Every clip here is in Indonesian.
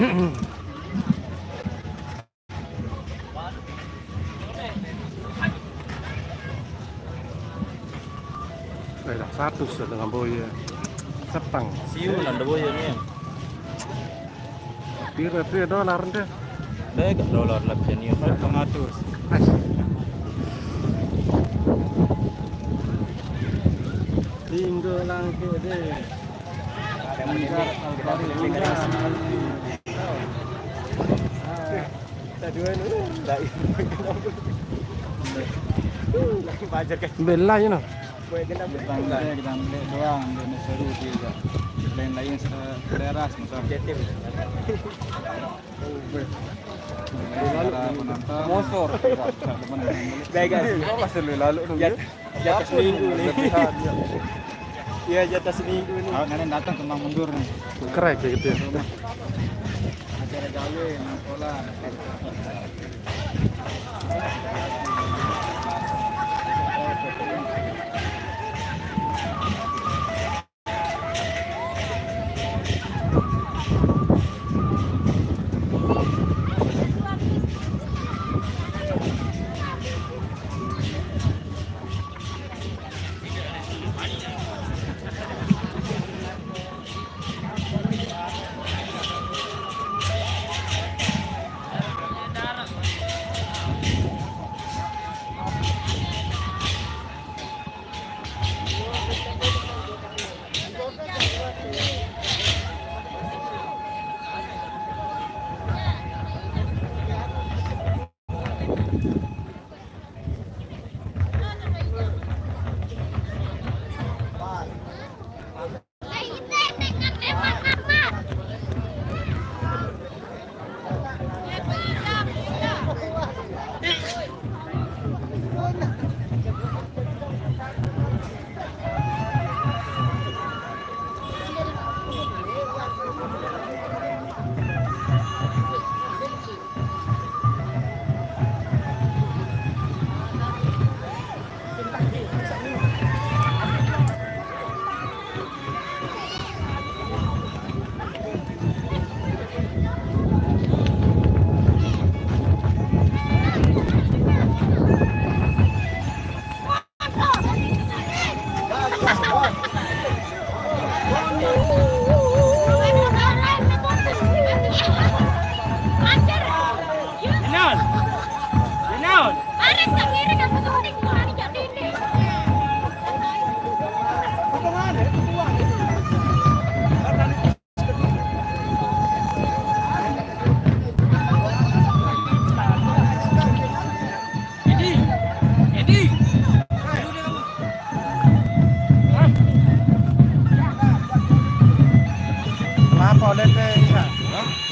Đây là satu setengah boya. Sepang. Siu nanda boya ni. Pira dolar deh. Baik dolar lebih ni. 400. Tinggal lagi deh. Bela you know. Kita beli doang, beli seru juga. Lain-lain seleras macam objektif. Motor. Bagus. Masih lalu tu. Jatah seminggu ni. Iya jatah seminggu ni. Kalau datang kembang mundur nih. Keren kayak gitu ya. Acara gawe, sekolah.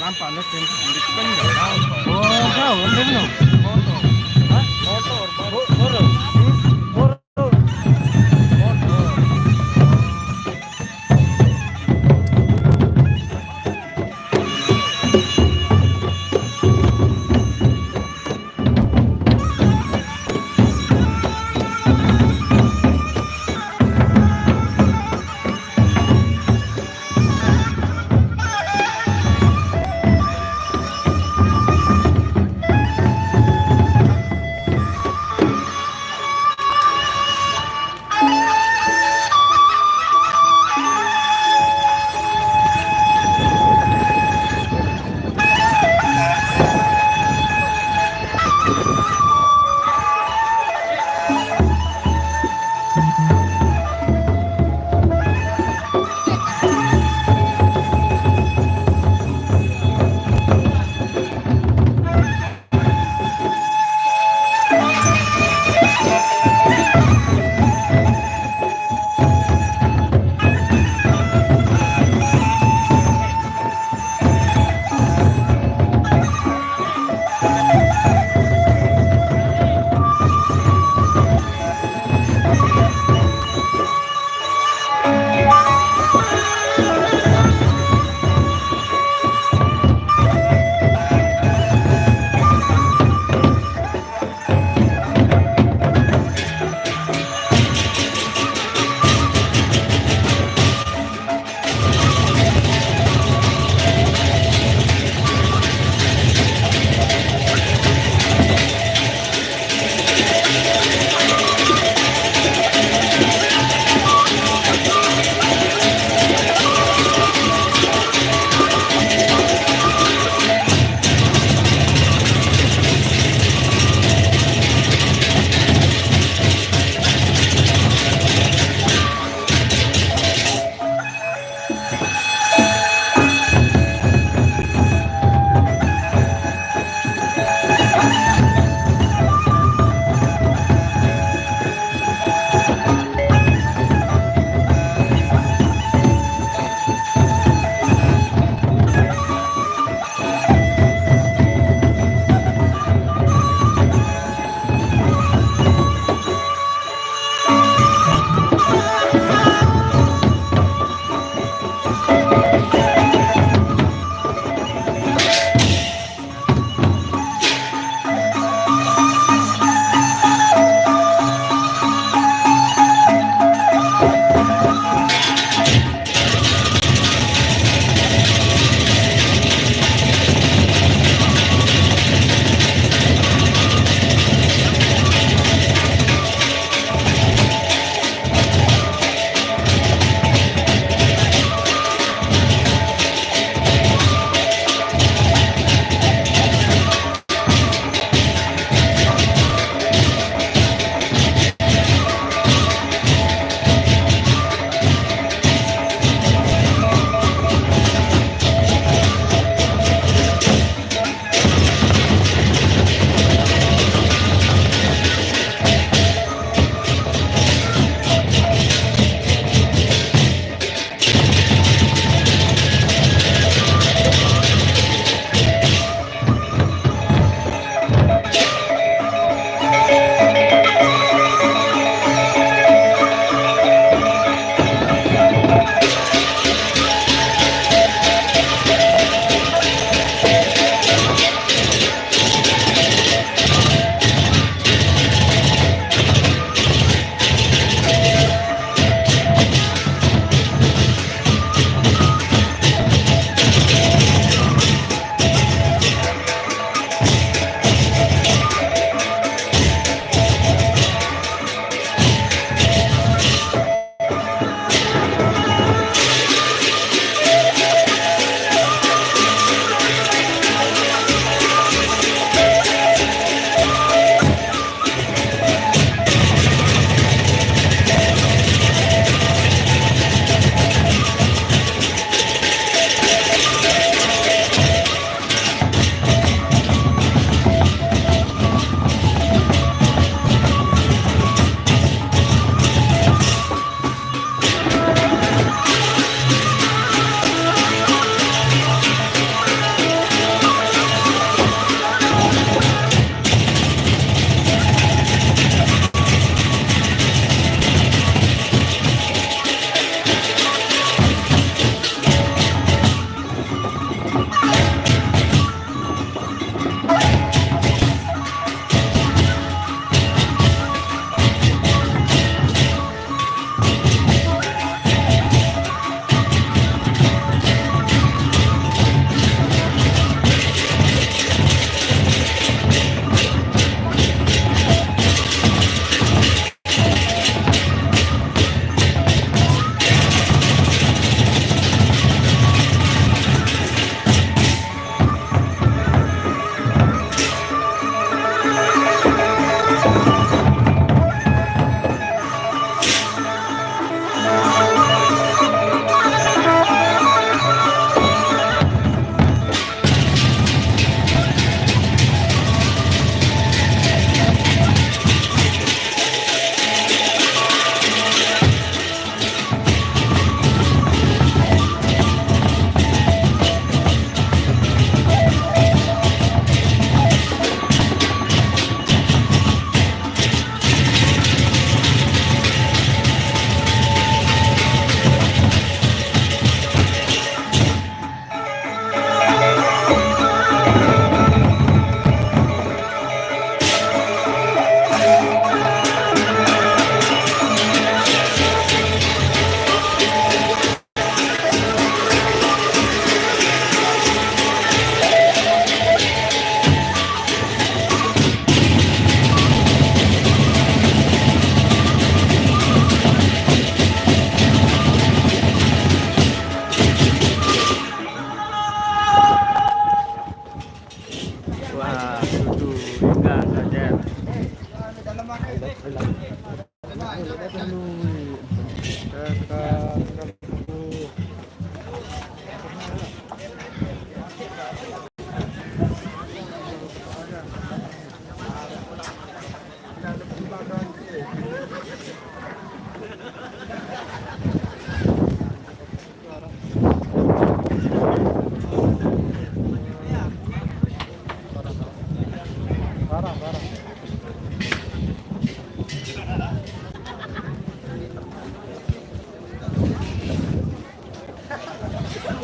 Lampak lu sih. Oh, jauh kan dong. Motor.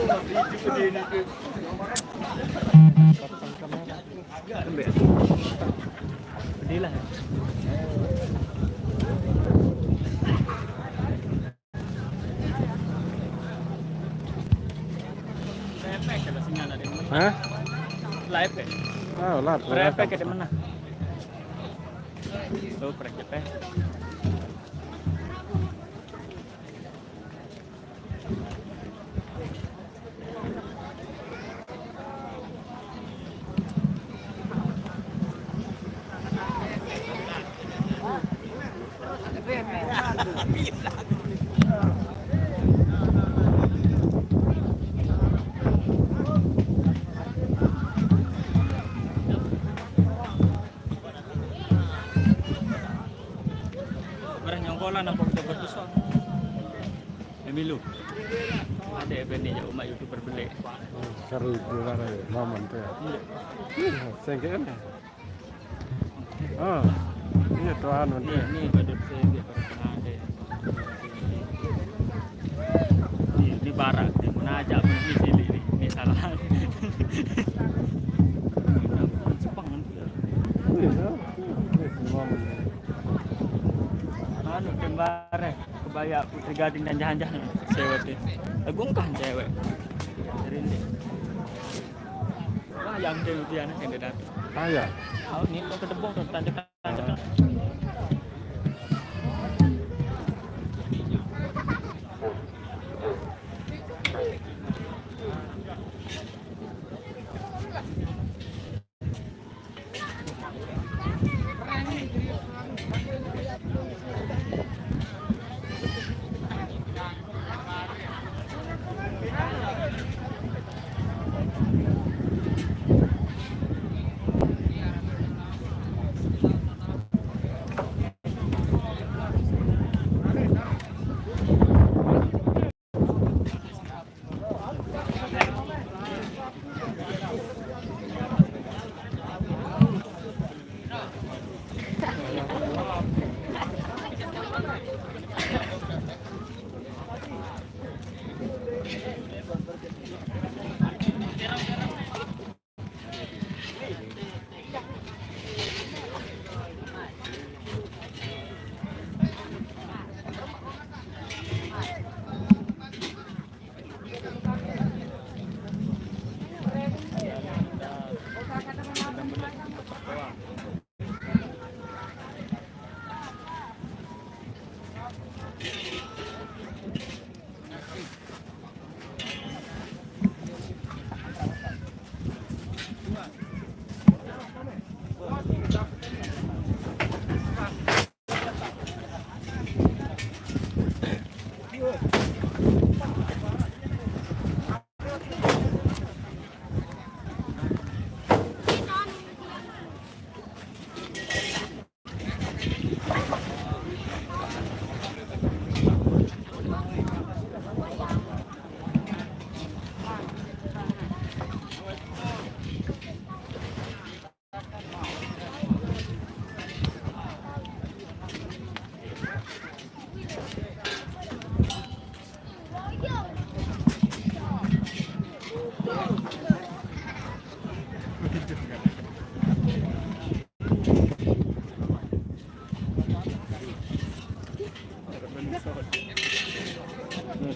Pedih lah. Repek kalau sinyal ada mana? Hah? Live ya? Oh, lat. Repek ada mana? Oh, repek. Merah nyongkolan apa kita bertusuk? Emilu. Ada event ni umat YouTuber beli. Seru juga ya, momen tuh ya. Sengkean. Oh, iya tuan Ni badut saya dia ada. Di barak di mana aja pun di sini ni salah. Sepang kan dia. Iya, momen. Anu kembar kebaya Putri Gading dan jahan-jahan cewek tu. Agungkah cewek. Dari ni. Wah yang dia anak yang dia datang. Ah ya. Oh ni kau kedebong tu tanjakan.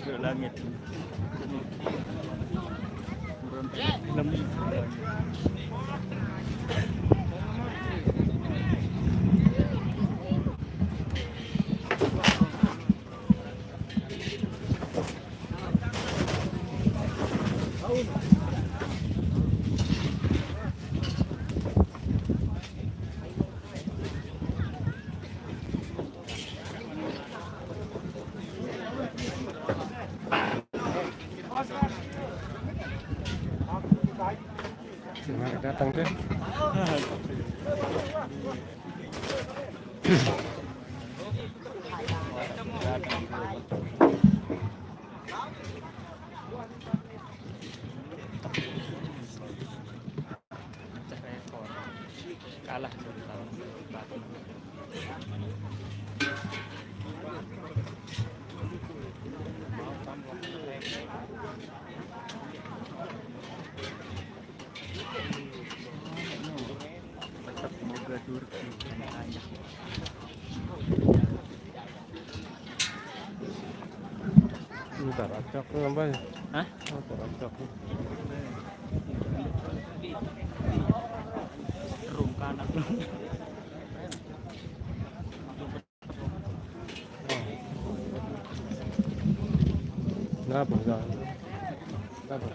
Ke langit. Selamat datang deh. Kalah 1 tahun. Ntar acak nambah ya. Hah? Ntar acak. Rum kanan. Kenapa enggak? Kenapa?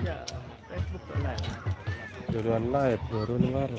Ya, Facebook tuh lah. Duluan live, baru dengar.